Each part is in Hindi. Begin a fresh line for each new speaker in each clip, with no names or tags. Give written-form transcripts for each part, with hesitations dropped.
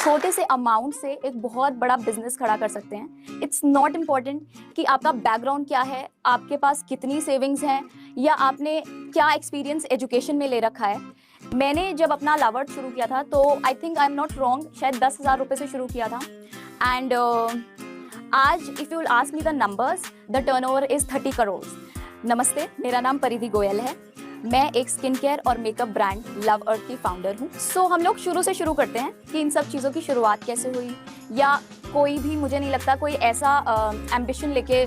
छोटे से अमाउंट से एक बहुत बड़ा बिजनेस खड़ा कर सकते हैं। इट्स नॉट इम्पॉर्टेंट कि आपका बैकग्राउंड क्या है, आपके पास कितनी सेविंग्स हैं, या आपने क्या एक्सपीरियंस एजुकेशन में ले रखा है। मैंने जब अपना लावर्ट शुरू किया था तो I think I am not wrong, शायद 10,000 रुपये से शुरू किया था। एंड आज if you will ask me the numbers, the turnover is 30 crore. नमस्ते, मेरा नाम परिधि गोयल है। मैं एक स्किन केयर और मेकअप ब्रांड लव अर्थ की फाउंडर हूँ। सो हम लोग शुरू से शुरू करते हैं कि इन सब चीज़ों की शुरुआत कैसे हुई, या कोई भी, मुझे नहीं लगता कोई ऐसा एम्बिशन लेके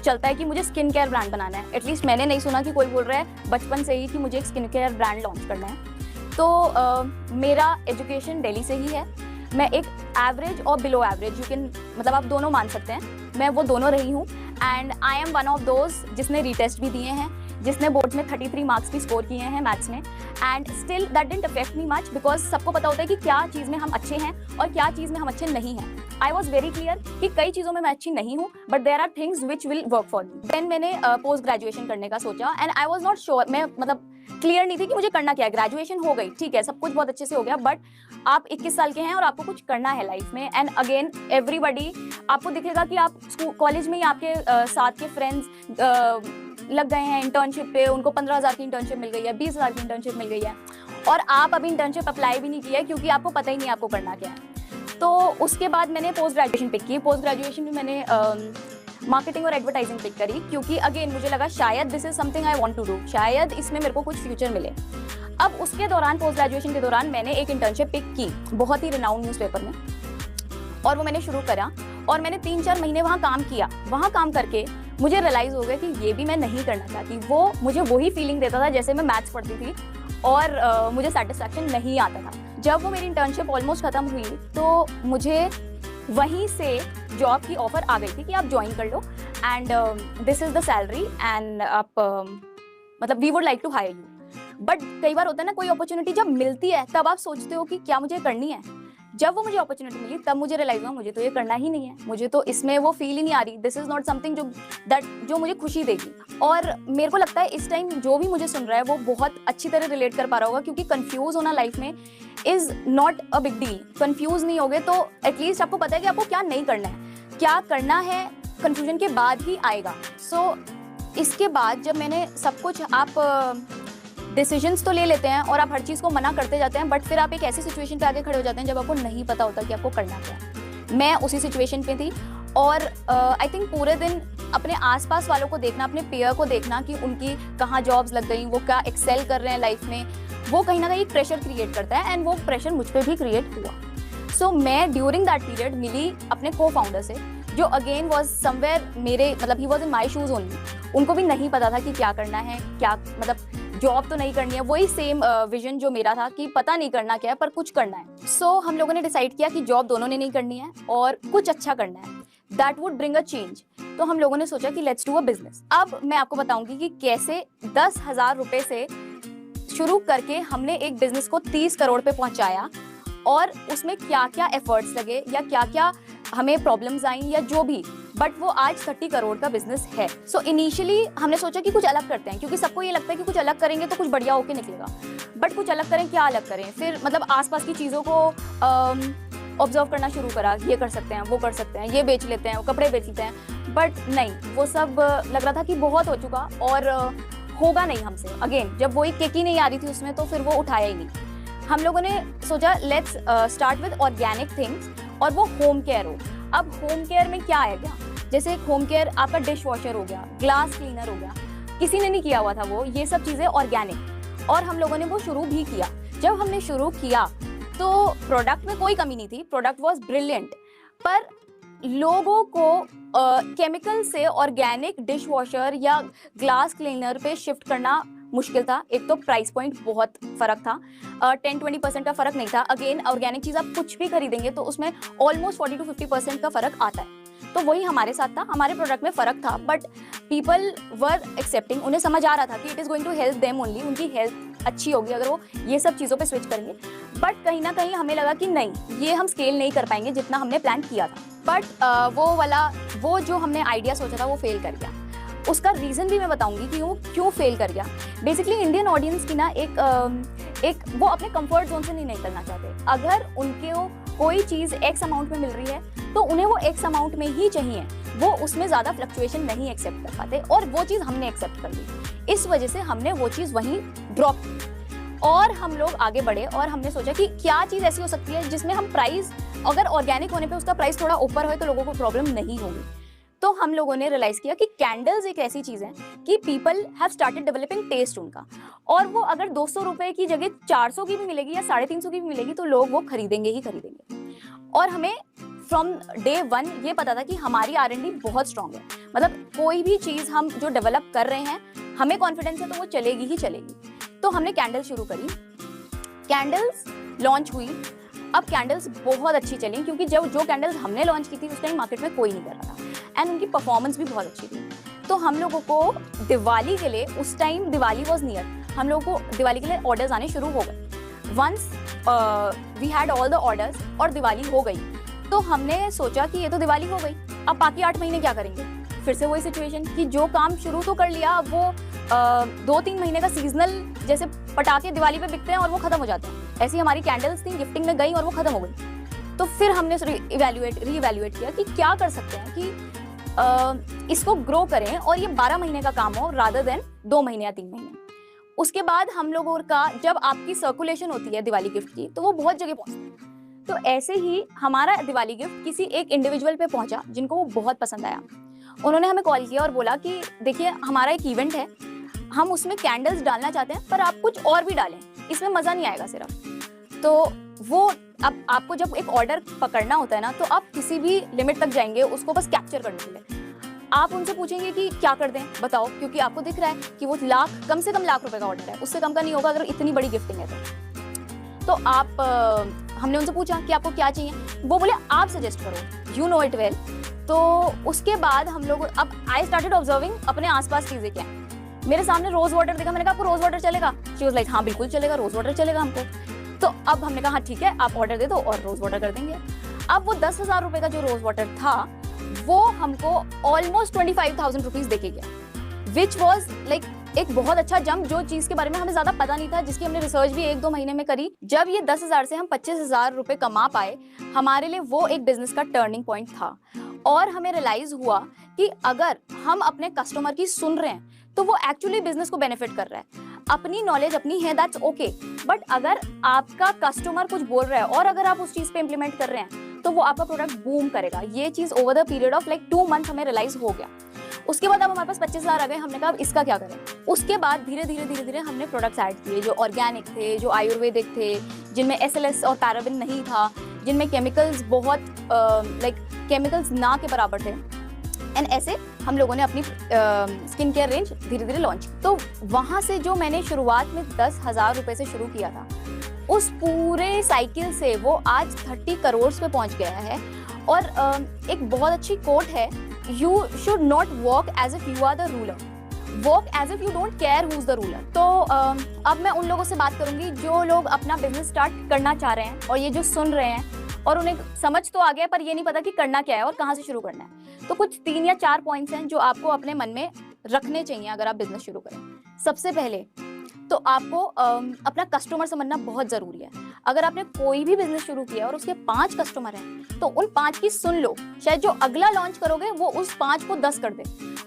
चलता है कि मुझे स्किन केयर ब्रांड बनाना है। एटलीस्ट मैंने नहीं सुना कि कोई बोल रहा है बचपन से ही कि मुझे एक स्किन केयर ब्रांड लॉन्च करना है। तो मेरा एजुकेशन दिल्ली से ही है। मैं एक एवरेज और बिलो एवरेज, यू कैन, मतलब आप दोनों मान सकते हैं, मैं वो दोनों रही हूँ। And I am one of those जिसने रीटेस्ट भी दिए हैं, जिसने बोर्ड में 33 मार्क्स भी स्कोर किए हैं मैथ्स में। And still that didn't affect me much, because सबको पता होता है कि क्या चीज़ में हम अच्छे हैं और क्या चीज़ में हम अच्छे नहीं हैं। आई वॉज वेरी क्लियर कि कई चीज़ों में मैं अच्छी नहीं हूँ, but there are things which will work for me. Then मैंने पोस्ट ग्रेजुएशन करने का सोचा, and I was not sure, मैं मतलब क्लियर नहीं थी कि मुझे करना क्या है। ग्रेजुएशन हो गई, ठीक है, सब कुछ बहुत अच्छे से हो गया, बट आप 21 साल के हैं और आपको कुछ करना है लाइफ में। एंड अगेन एवरीबडी, आपको दिखेगा कि आप कॉलेज में ही आपके साथ के फ्रेंड्स लग गए हैं इंटर्नशिप पे, उनको 15,000 की इंटर्नशिप मिल गई है, 20,000 की इंटर्नशिप मिल गई है, और आप अभी इंटर्नशिप अप्लाई भी नहीं किया है क्योंकि आपको पता ही नहीं आपको करना क्या है। तो उसके बाद मैंने पोस्ट ग्रेजुएशन पिक की। पोस्ट ग्रेजुएशन में मैंने मार्केटिंग और एडवर्टाइजिंग पिक करी, क्योंकि अगेन मुझे लगा शायद this is something I want to do, शायद इसमें मेरे को कुछ फ्यूचर मिले। अब उसके दौरान, पोस्ट ग्रेजुएशन के दौरान, मैंने एक इंटर्नशिप पिक की बहुत ही रिनाउंड न्यूज़पेपर में, और वो मैंने शुरू करा और मैंने 3-4 महीने वहाँ काम किया। वहाँ काम करके मुझे रियलाइज़ हो गया कि ये भी मैं नहीं करना चाहती। वो मुझे वही फीलिंग देता था जैसे मैं मैथ्स पढ़ती थी, और मुझे सेटिस्फैक्शन नहीं आता था। जब वो मेरी इंटर्नशिप ऑलमोस्ट ख़त्म हुई तो मुझे वहीं से जॉब की ऑफ़र आ गई थी कि आप ज्वाइन कर लो, and this is the salary, and आप मतलब we would like to hire you. But कई बार होता है ना, कोई अपॉर्चुनिटी जब मिलती है तब आप सोचते हो कि क्या मुझे करनी है। जब वो मुझे अपॉर्चुनिटी मिली तब मुझे रियलाइज हुआ मुझे तो ये करना ही नहीं है, मुझे तो इसमें वो फील ही नहीं आ रही। दिस इज़ नॉट समथिंग जो मुझे खुशी देगी। और मेरे को लगता है इस टाइम जो भी मुझे सुन रहा है वो बहुत अच्छी तरह रिलेट कर पा रहा होगा, क्योंकि कंफ्यूज होना लाइफ में is not a big deal. Confuse नहीं होगे तो एटलीस्ट आपको पता है कि आपको क्या नहीं करना है। क्या करना है कंफ्यूजन के बाद ही आएगा। सो इसके बाद जब मैंने सब कुछ, आप डिसीजंस तो ले लेते हैं और आप हर चीज़ को मना करते जाते हैं, बट फिर आप एक ऐसी सिचुएशन पे आके खड़े हो जाते हैं जब आपको नहीं पता होता कि आपको करना क्या है। मैं उसी सिचुएशन पे थी, और आई थिंक पूरे दिन अपने आसपास वालों को देखना, अपने पेयर को देखना कि उनकी कहाँ जॉब्स लग गई, वो क्या एक्सेल कर रहे हैं लाइफ में, वो कहीं ना कहीं एक प्रेशर क्रिएट करता है, एंड वो प्रेशर मुझ पर भी क्रिएट हुआ। सो मैं ड्यूरिंग दैट पीरियड मिली अपने को फाउंडर से, जो अगेन वॉज समवेयर मेरे, मतलब he was in my shoes only. उनको भी नहीं पता था कि क्या करना है, क्या मतलब जॉब तो नहीं करनी है, वही सेम विजन जो मेरा था कि पता नहीं करना क्या है पर कुछ करना है। सो हम लोगों ने डिसाइड किया कि जॉब दोनों ने नहीं करनी है और कुछ अच्छा करना है, that would bring a change. तो हम लोगों ने सोचा कि लेट्स डू अ बिजनेस। अब मैं आपको बताऊंगी कि कैसे 10,000 रुपये से शुरू करके हमने एक बिजनेस को 30 करोड़ पे पहुंचाया, और उसमें क्या क्या एफर्ट्स लगे या क्या क्या हमें प्रॉब्लम्स आई या जो भी, बट वो आज 30 करोड़ का बिजनेस है। सो इनिशियली हमने सोचा कि कुछ अलग करते हैं, क्योंकि सबको ये लगता है कि कुछ अलग करेंगे तो कुछ बढ़िया होके निकलेगा, बट कुछ अलग करें, क्या अलग करें। फिर मतलब आसपास की चीज़ों को ऑब्जर्व करना शुरू करा, ये कर सकते हैं, वो कर सकते हैं, ये बेच लेते हैं, कपड़े बेच लेते हैं, बट नहीं, वो सब लग रहा था कि बहुत हो चुका और होगा नहीं हमसे। अगेन जब वही केक ही नहीं आ रही थी उसमें, तो फिर वो उठाया ही नहीं। हम लोगों ने सोचा let's start with organic things, और वो होम केयर हो। अब होम केयर में क्या आएगा, जैसे होम केयर आपका डिश वॉशर हो गया, ग्लास क्लीनर हो गया, किसी ने नहीं किया हुआ था वो, ये सब चीज़ें ऑर्गेनिक, और हम लोगों ने वो शुरू भी किया। जब हमने शुरू किया तो प्रोडक्ट में कोई कमी नहीं थी, प्रोडक्ट वॉज ब्रिलियंट, पर लोगों को केमिकल से ऑर्गेनिक डिश वॉशर या ग्लास क्लीनर पे शिफ्ट करना मुश्किल था। एक तो प्राइस पॉइंट बहुत फ़र्क था, 10-20% का फ़र्क नहीं था। अगेन ऑर्गेनिक चीज़ आप कुछ भी खरीदेंगे तो उसमें ऑलमोस्ट 40 to 50% का फ़र्क आता है। तो वही हमारे साथ था, हमारे प्रोडक्ट में फ़र्क था, बट पीपल वर एक्सेप्टिंग। उन्हें समझ आ रहा था कि it is going to help them only, उनकी हेल्थ अच्छी होगी अगर वो ये सब चीज़ों पे स्विच करेंगे। बट कहीं ना कहीं हमें लगा कि नहीं, ये हम स्केल नहीं कर पाएंगे जितना हमने प्लान किया था। बट वो जो हमने आइडिया सोचा था वो फेल कर गया। उसका रीज़न भी मैं बताऊंगी कि वो क्यों फेल कर गया। बेसिकली इंडियन ऑडियंस की ना एक वो अपने कंफर्ट जोन से नहीं निकलना चाहते। अगर कोई चीज एक्स अमाउंट में मिल रही है तो उन्हें वो एक्स अमाउंट में ही चाहिए, वो उसमें ज्यादा फ्लक्चुएशन नहीं एक्सेप्ट कर पाते, और वो चीज हमने एक्सेप्ट कर ली। इस वजह से हमने वो चीज वहीं ड्रॉप की और हम लोग आगे बढ़े और हमने सोचा कि क्या चीज ऐसी हो सकती है जिसमें हम प्राइस, अगर ऑर्गेनिक होने पे उसका प्राइस थोड़ा ऊपर हो तो लोगों को प्रॉब्लम नहीं होगी। तो हम लोगों ने रियलाइज किया कि कैंडल्स एक ऐसी चीज है कि people have started developing taste उनका, और वो अगर 200 रुपए की जगह 400 की भी मिलेगी या 350 की भी मिलेगी तो लोग वो खरीदेंगे ही खरीदेंगे। और हमें फ्रॉम डे वन ये पता था कि हमारी R&D बहुत स्ट्रांग है, मतलब कोई भी चीज हम जो डेवलप कर रहे हैं हमें कॉन्फिडेंस है तो वो चलेगी ही चलेगी। तो हमने कैंडल शुरू करी, कैंडल्स लॉन्च हुई। अब कैंडल्स बहुत अच्छी चली क्योंकि जब जो कैंडल्स हमने लॉन्च की थी उस टाइम मार्केट में कोई नहीं कर रहा था एंड उनकी परफॉर्मेंस भी बहुत अच्छी थी। तो हम लोगों को दिवाली के लिए, उस टाइम दिवाली वॉज नियर, हम लोगों को दिवाली के लिए ऑर्डर्स आने शुरू हो गए। Once we had all the orders और दिवाली हो गई तो हमने सोचा कि ये तो दिवाली हो गई, अब बाकी 8 महीने क्या करेंगे। फिर से वही सिचुएशन कि जो काम शुरू तो कर लिया, अब वो 2-3 महीने का सीजनल जैसे पटाखे दिवाली पे बिकते हैं और वो खत्म हो जाते हैं, ऐसी हमारी कैंडल्स थी, गिफ्टिंग में गई और वो खत्म हो गई। तो फिर हमने रीइवैल्यूएट किया कि क्या कर सकते हैं कि इसको ग्रो करें और ये 12 महीने का काम हो रादर देन 2 महीने या 3 महीने। उसके बाद हम लोगों का, जब आपकी सर्कुलेशन होती है दिवाली गिफ्ट की तो वो बहुत जगह पहुंचती है। तो ऐसे ही हमारा दिवाली गिफ्ट किसी एक इंडिविजुअल पे पहुंचा जिनको वो बहुत पसंद आया। उन्होंने हमें कॉल किया और बोला कि देखिए हमारा एक इवेंट है, हम उसमें कैंडल्स डालना चाहते हैं पर आप कुछ और भी डालें, इसमें मजा नहीं आएगा सिर्फ। तो वो, अब आपको जब एक ऑर्डर पकड़ना होता है ना तो आप किसी भी लिमिट तक जाएंगे उसको बस कैप्चर करने के लिए। आप उनसे पूछेंगे कि क्या कर दें बताओ, क्योंकि आपको दिख रहा है कि वो कम से कम लाख रुपए का ऑर्डर है, उससे कम का नहीं होगा अगर इतनी बड़ी गिफ्टिंग है तो आप हमने उनसे पूछा कि आपको क्या चाहिए, वो बोले आप सजेस्ट करो, यू नो इट वेल। तो उसके बाद हम लोग, अब आई स्टार्टेड ऑब्जर्विंग अपने आसपास चीजें क्या है। मेरे सामने रोज वाटर देखा, मैंने कहा आपको रोज वाटर चलेगा? शी वाज लाइक हाँ बिल्कुल चलेगा, रोज वाटर चलेगा हमको। तो अब हमने कहा हाँ ठीक है, आप ऑर्डर दे दो और रोज वाटर कर देंगे। अब वो 10,000 रुपए का जो रोज वाटर था वो हमको ऑलमोस्ट 25,000 रुपीज देके गया, विच वॉज लाइक एक बहुत अच्छा जंप, जो चीज के बारे में हमें ज्यादा पता नहीं था, जिसकी हमने रिसर्च भी 1-2 महीने में करी। जब ये 10,000 से हम 25,000 रुपए कमा पाए, हमारे लिए वो एक बिजनेस का टर्निंग पॉइंट था। और हमें रियलाइज हुआ कि अगर हम अपने कस्टमर की सुन रहे हैं तो वो एक्चुअली बिजनेस को बेनिफिट कर रहा है। अपनी नॉलेज अपनी है, दैट्स ओके, बट अगर आपका कस्टमर कुछ बोल रहा है और अगर आप उस चीज पे इंप्लीमेंट कर रहे हैं तो वो आपका प्रोडक्ट बूम करेगा। ये चीज over the period of like 2 month हमें रियलाइज हो गया। उसके बाद अब हमारे पास 25,000 आ गए, हमने कहा अब इसका क्या करें। उसके बाद धीरे धीरे हमने प्रोडक्ट्स ऐड किए जो ऑर्गेनिक थे, जो आयुर्वेदिक थे, जिनमें SLS और पैराबिन नहीं था, जिनमें केमिकल्स बहुत लाइक केमिकल्स ना के बराबर थे। एंड ऐसे हम लोगों ने अपनी स्किन केयर रेंज धीरे धीरे लॉन्च की। तो वहां से जो मैंने शुरुआत में 10,000 रुपए से शुरू किया था, उस पूरे साइकिल से वो आज 30 करोड़ पे पहुंच गया है। और एक बहुत अच्छी कोट है, you should not walk as if you are the ruler, walk as if you don't care who is the ruler. तो अब मैं उन लोगों से बात करूंगी जो लोग अपना बिजनेस स्टार्ट करना चाह रहे हैं और ये जो सुन रहे हैं और उन्हें समझ तो आ गया पर ये नहीं पता कि करना क्या है और कहाँ से शुरू करना है। तो कुछ 3 या 4 पॉइंट्स हैं जो आपको अपने मन में रखने चाहिए अगर आप बिजनेस शुरू करें। सबसे पहले तो आपको अपना कस्टमर समझना बहुत जरूरी है। अगर आपने कोई भी बिजनेस शुरू किया और उसके 5 कस्टमर हैं तो उन 5 की सुन लो, शायद जो अगला लॉन्च करोगे वो उस 5 को 10 कर दे।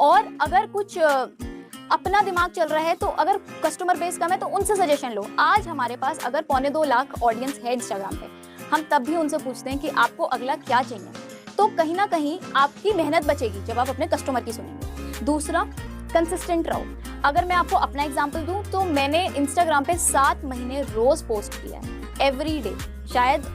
और अगर कुछ अपना दिमाग चल रहा है तो अगर कस्टमर बेस कम है तो उनसे सजेशन लो। आज हमारे पास अगर 2.25 लाख ऑडियंस है इंस्टाग्राम पे, हम तब भी उनसे पूछते हैं कि आपको अगला क्या चाहिए। तो कहीं ना कहीं आपकी मेहनत बचेगी जब आप अपने कस्टमर की सुनेंगे। दूसरा, कंसिस्टेंट रहो। अगर मैं आपको अपना एग्जांपल दूं तो मैंने इंस्टाग्राम पे 7 महीने रोज पोस्ट किया है, एवरी डे। शायद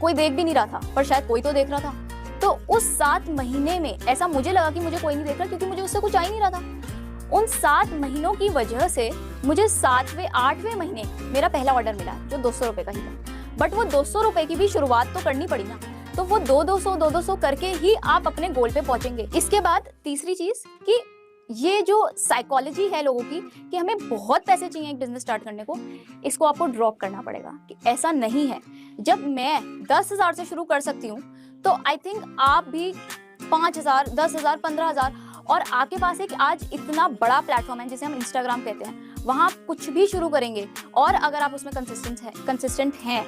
कोई देख भी नहीं रहा था पर शायद कोई तो देख रहा था। तो उस 7 महीने में ऐसा मुझे लगा कि मुझे कोई नहीं देख रहा क्योंकि मुझे उससे कुछ आ ही नहीं रहा था। उन 7 महीनों की वजह से मुझे 7वें 8वें महीने मेरा पहला ऑर्डर मिला जो 200 रुपए का ही था। बट वो 200 रुपए की भी शुरुआत तो करनी पड़ी ना, तो वो 200 करके ही आप अपने गोल पे पहुंचेंगे। इसके बाद तीसरी चीज कि ये जो साइकोलॉजी है लोगों की कि हमें बहुत पैसे चाहिए एक बिजनेस स्टार्ट करने को, इसको आपको ड्रॉप करना पड़ेगा कि ऐसा नहीं है। जब मैं 10,000 से शुरू कर सकती हूँ तो आई थिंक आप भी 5,000, 10,000, 15,000 और आपके पास एक आज इतना बड़ा प्लेटफॉर्म है जिसे हम इंस्टाग्राम कहते हैं, वहां आप कुछ भी शुरू करेंगे और अगर आप उसमें कंसिस्टेंट हैं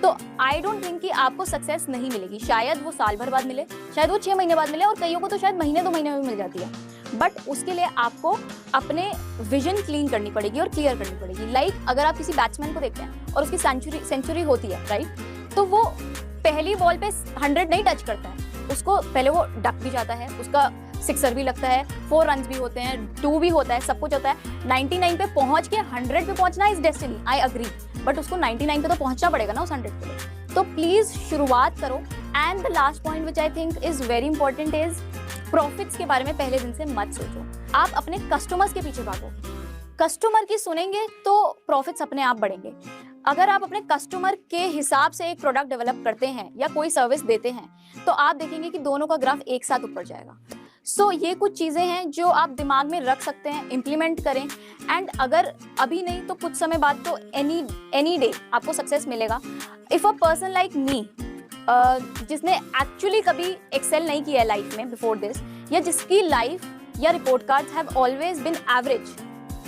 तो आई डोंट थिंक कि आपको सक्सेस नहीं मिलेगी। शायद वो साल भर बाद मिले, शायद वो 6 महीने बाद मिले, और कईयों को तो शायद महीने 2 महीने में मिल जाती है। बट उसके लिए आपको अपने विजन क्लीन करनी पड़ेगी और क्लियर करनी पड़ेगी। लाइक अगर आप किसी बैट्समैन को देखते हैं और उसकी सेंचुरी होती है, राइट, तो वो पहली बॉल पे 100 नहीं टच करता है, उसको पहले वो डक भी जाता है, उसका सिक्सर भी लगता है, 4 रन्स भी होते हैं, 2 भी होता है, सब कुछ होता है। 99 पे पहुंच के 100 पे पहुंचना is destiny, I agree, but उसको 99 पे तो पहुंचना पड़ेगा ना उस 100 पे। तो प्लीज शुरुआत करो। And the last point which I think is very important is profits के बारे में पहले दिन से मत सोचो। आप अपने कस्टमर्स के पीछे भागो। कस्टमर की सुनेंगे तो प्रॉफिट्स अपने आप बढ़ेंगे। अगर आप अपने कस्टमर के हिसाब से एक प्रोडक्ट डेवलप करते हैं या कोई सर्विस देते हैं, तो आप देखेंगे कि दोनों का ग्राफ एक साथ ऊपर जाएगा। सो ये कुछ चीजें हैं जो आप दिमाग में रख सकते हैं, इम्प्लीमेंट करें। एंड अगर अभी नहीं तो कुछ समय बाद तो एनी डे आपको सक्सेस मिलेगा। If a person like me, जिसने एक्चुअली कभी एक्सेल नहीं किया है लाइफ में बिफोर दिस, या जिसकी लाइफ या report cards have always been average,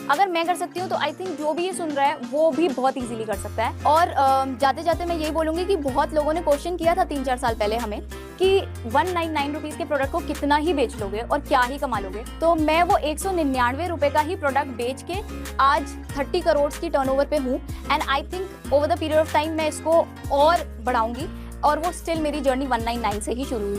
अगर मैं कर सकती हूँ तो आई थिंक जो भी ये सुन रहा है वो भी बहुत इजीली कर सकता है। और जाते जाते मैं यही बोलूंगी कि बहुत लोगों ने क्वेश्चन किया था 3-4 साल पहले हमें कि 199 रुपीज के प्रोडक्ट को कितना ही बेच लोगे और क्या ही कमा लोगे। तो मैं वो 199 रुपए का ही प्रोडक्ट बेच के आज 30 करोड़ की टर्नओवर पे हूँ। And I think over the period of time मैं इसको और बढ़ाऊंगी, और वो स्टिल मेरी जर्नी 199 से ही शुरू हुई।